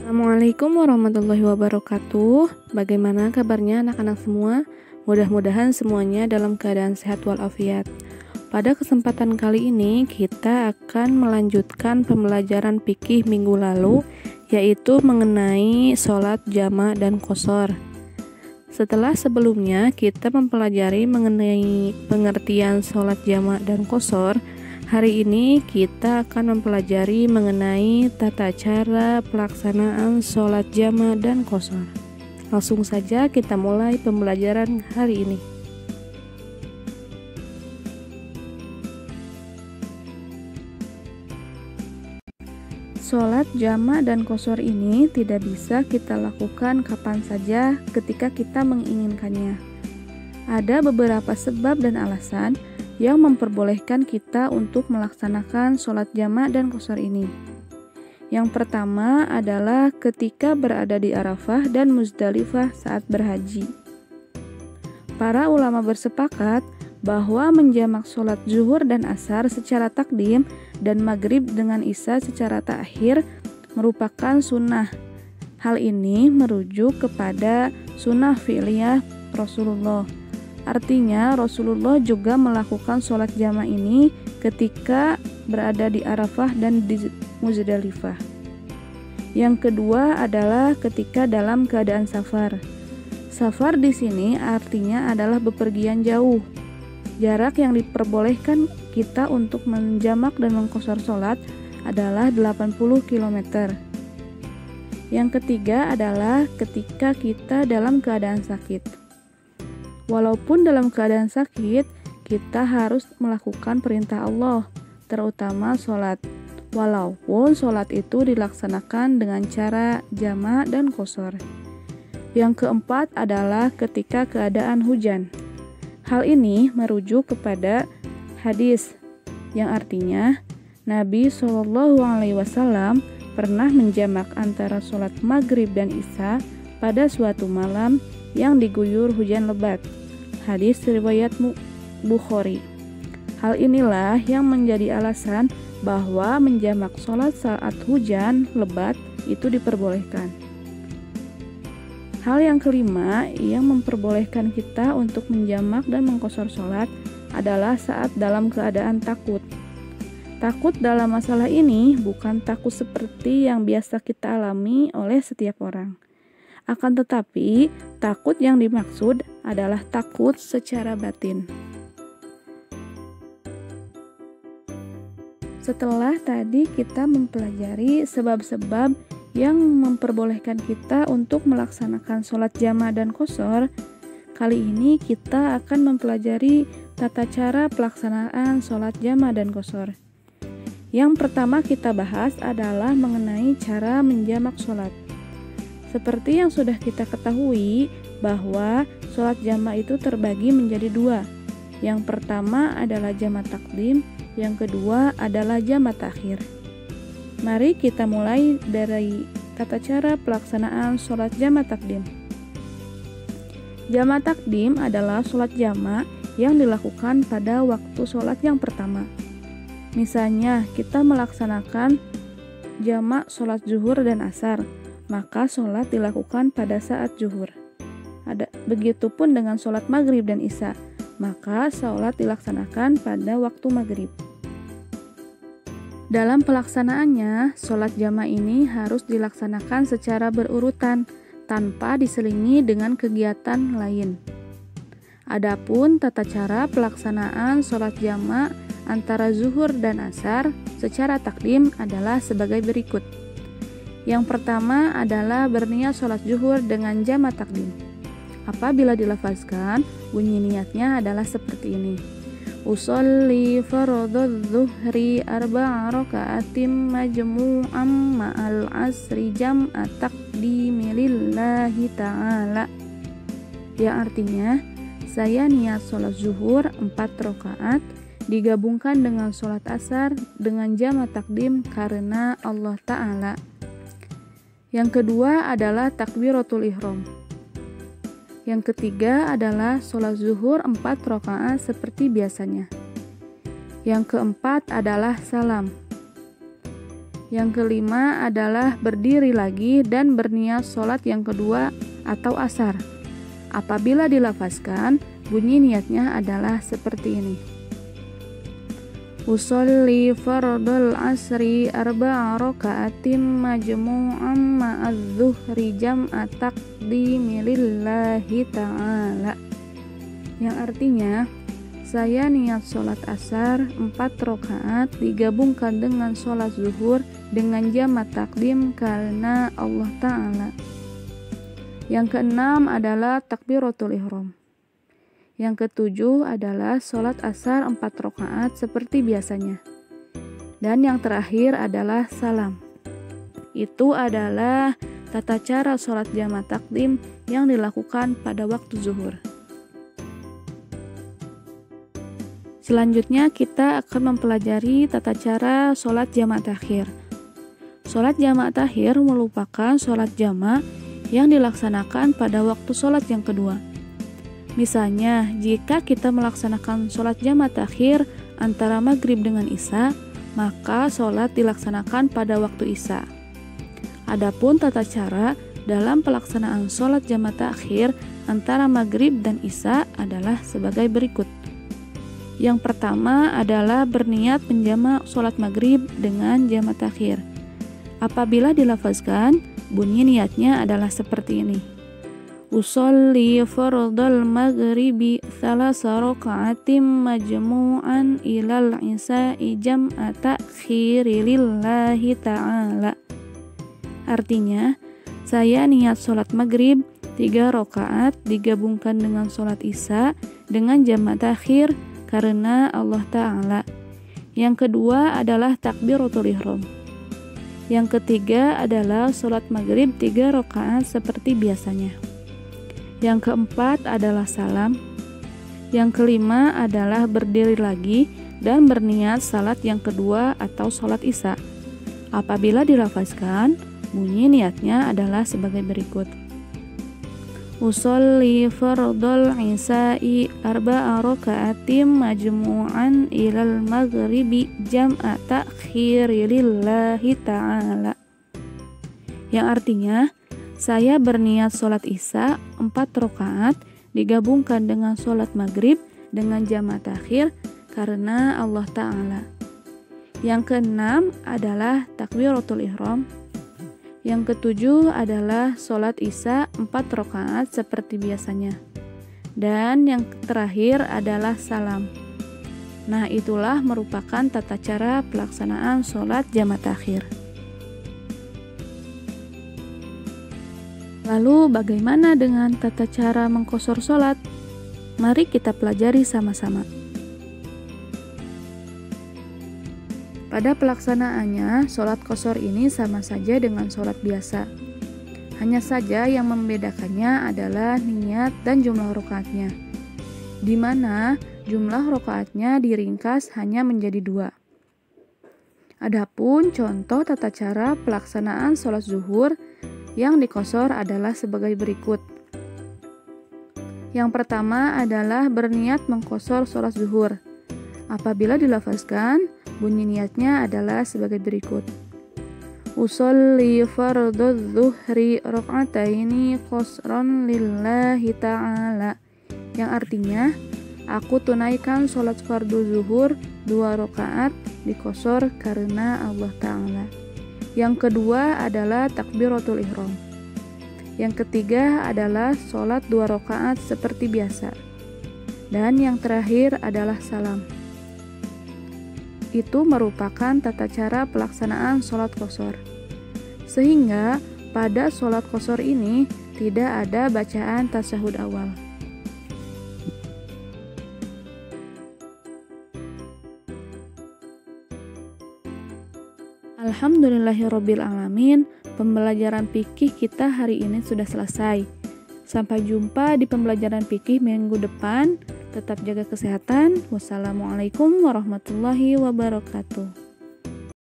Assalamualaikum warahmatullahi wabarakatuh. Bagaimana kabarnya anak-anak semua? Mudah-mudahan semuanya dalam keadaan sehat walafiat. Pada kesempatan kali ini kita akan melanjutkan pembelajaran fikih minggu lalu, yaitu mengenai sholat jamak dan qashar. Setelah sebelumnya kita mempelajari mengenai pengertian sholat jamak dan qashar, hari ini kita akan mempelajari mengenai tata cara pelaksanaan sholat jamak dan qashar. Langsung saja kita mulai pembelajaran hari ini. Sholat jamak dan qashar ini tidak bisa kita lakukan kapan saja ketika kita menginginkannya. Ada beberapa sebab dan alasan yang memperbolehkan kita untuk melaksanakan sholat jamak dan qashar ini. Yang pertama adalah ketika berada di Arafah dan Muzdalifah saat berhaji. Para ulama bersepakat bahwa menjamak sholat zuhur dan asar secara takdim dan maghrib dengan isya secara ta'khir merupakan sunnah. Hal ini merujuk kepada sunnah fi'liyah Rasulullah. Artinya Rasulullah juga melakukan sholat jamak ini ketika berada di Arafah dan di Muzdalifah. Yang kedua adalah ketika dalam keadaan safar. Safar di sini artinya adalah bepergian jauh. Jarak yang diperbolehkan kita untuk menjamak dan mengqashar sholat adalah 80 km. Yang ketiga adalah ketika kita dalam keadaan sakit. Walaupun dalam keadaan sakit, kita harus melakukan perintah Allah, terutama sholat. Walaupun sholat itu dilaksanakan dengan cara jamak dan qashar. Yang keempat adalah ketika keadaan hujan. Hal ini merujuk kepada hadis yang artinya Nabi SAW pernah menjamak antara sholat maghrib dan isya pada suatu malam yang diguyur hujan lebat. Hadis riwayat Bukhari. Hal inilah yang menjadi alasan bahwa menjamak sholat saat hujan lebat itu diperbolehkan. Hal yang kelima yang memperbolehkan kita untuk menjamak dan mengqashar sholat adalah saat dalam keadaan takut. Takut dalam masalah ini bukan takut seperti yang biasa kita alami oleh setiap orang. Akan tetapi, takut yang dimaksud adalah takut secara batin. Setelah tadi kita mempelajari sebab-sebab yang memperbolehkan kita untuk melaksanakan sholat jamak dan qashar, kali ini kita akan mempelajari tata cara pelaksanaan sholat jamak dan qashar. Yang pertama kita bahas adalah mengenai cara menjamak sholat. Seperti yang sudah kita ketahui bahwa sholat jamak itu terbagi menjadi dua. Yang pertama adalah jamak takdim, yang kedua adalah jamak ta'khir. Mari kita mulai dari tata cara pelaksanaan sholat jamak takdim. Jamak takdim adalah sholat jamak yang dilakukan pada waktu sholat yang pertama. Misalnya kita melaksanakan jamak sholat zuhur dan asar, maka sholat dilakukan pada saat zuhur. Begitupun dengan sholat maghrib dan isya, maka sholat dilaksanakan pada waktu maghrib. Dalam pelaksanaannya, sholat jamak ini harus dilaksanakan secara berurutan, tanpa diselingi dengan kegiatan lain. Adapun tata cara pelaksanaan sholat jamak antara zuhur dan asar secara takdim adalah sebagai berikut. Yang pertama adalah berniat sholat zuhur dengan jamak takdim. Apabila dilafazkan, bunyi niatnya adalah seperti ini. Usolli fardhu zuhri arba'a raka'atim majmu'am ma'al asri jam'a taqdimi lillahi ta'ala. Yang artinya, saya niat sholat zuhur 4 rakaat digabungkan dengan sholat asar dengan jamak takdim karena Allah Ta'ala. Yang kedua adalah takbiratul ihram. Yang ketiga adalah sholat zuhur 4 rakaat seperti biasanya. Yang keempat adalah salam. Yang kelima adalah berdiri lagi dan berniat sholat yang kedua atau asar. Apabila dilafazkan, bunyi niatnya adalah seperti ini. Usolli fardul asri arba'a raka'atim majmu'an ma'adz-dzuhri jam'a taqdimi lillahi ta'ala. Yang artinya, saya niat sholat asar 4 rakaat digabungkan dengan sholat zuhur dengan jamak takdim karena Allah Ta'ala. Yang keenam adalah takbiratul ihram. Yang ketujuh adalah sholat asar 4 rakaat seperti biasanya. Dan yang terakhir adalah salam. Itu adalah tata cara sholat jamak takdim yang dilakukan pada waktu zuhur. Selanjutnya kita akan mempelajari tata cara sholat jamak takhir. Sholat jamak takhir merupakan sholat jamak yang dilaksanakan pada waktu sholat yang kedua. Misalnya, jika kita melaksanakan sholat jamak takhir antara maghrib dengan isya, maka sholat dilaksanakan pada waktu isya. Adapun tata cara dalam pelaksanaan sholat jamak takhir antara maghrib dan isya adalah sebagai berikut. Yang pertama adalah berniat menjamak sholat maghrib dengan jamak takhir. Apabila dilafazkan, bunyi niatnya adalah seperti ini. Usolli fardal maghribi tsalasa raka'atim majmu'an ilal isya'i jam'a ta'khiri lillahi ta'ala. Artinya, saya niat sholat maghrib 3 rakaat digabungkan dengan sholat isya dengan jamak takhir karena Allah Ta'ala. Yang kedua adalah takbiratul ihram. Yang ketiga adalah sholat maghrib 3 rakaat seperti biasanya. Yang keempat adalah salam. Yang kelima adalah berdiri lagi dan berniat salat yang kedua atau sholat isya. Apabila dilafazkan, bunyi niatnya adalah sebagai berikut. Usolli fardal isya'i arba'a raka'atim majmu'an ilal maghribi jam'a ta'khiri lillahi ta'ala. Yang artinya, saya berniat sholat isya 4 rakaat digabungkan dengan sholat maghrib dengan jamak takhir karena Allah Ta'ala. Yang keenam adalah takbiratul ihram. Yang ketujuh adalah sholat isya 4 rakaat seperti biasanya. Dan yang terakhir adalah salam. Nah, itulah merupakan tata cara pelaksanaan sholat jamak takhir. Lalu bagaimana dengan tata cara mengqashar sholat? Mari kita pelajari sama-sama. Pada pelaksanaannya, sholat qashar ini sama saja dengan sholat biasa. Hanya saja yang membedakannya adalah niat dan jumlah rakaatnya, di mana jumlah rakaatnya diringkas hanya menjadi 2. Adapun contoh tata cara pelaksanaan sholat zuhur yang diqashar adalah sebagai berikut. Yang pertama adalah berniat mengqashar sholat zuhur. Apabila dilafazkan, bunyi niatnya adalah sebagai berikut. Usolli fardadz zuhri raka'ataini qasran lillahi ta'ala. Yang artinya, aku tunaikan sholat fardu zuhur 2 rakaat diqashar karena Allah Ta'ala. Yang kedua adalah takbiratul ihram. Yang ketiga adalah sholat 2 rakaat seperti biasa. Dan yang terakhir adalah salam. Itu merupakan tata cara pelaksanaan sholat qashar. Sehingga pada sholat qashar ini tidak ada bacaan tasyahud awal. Alhamdulillahirabbil alamin, pembelajaran fikih kita hari ini sudah selesai. Sampai jumpa di pembelajaran fikih minggu depan. Tetap jaga kesehatan. Wassalamualaikum warahmatullahi wabarakatuh.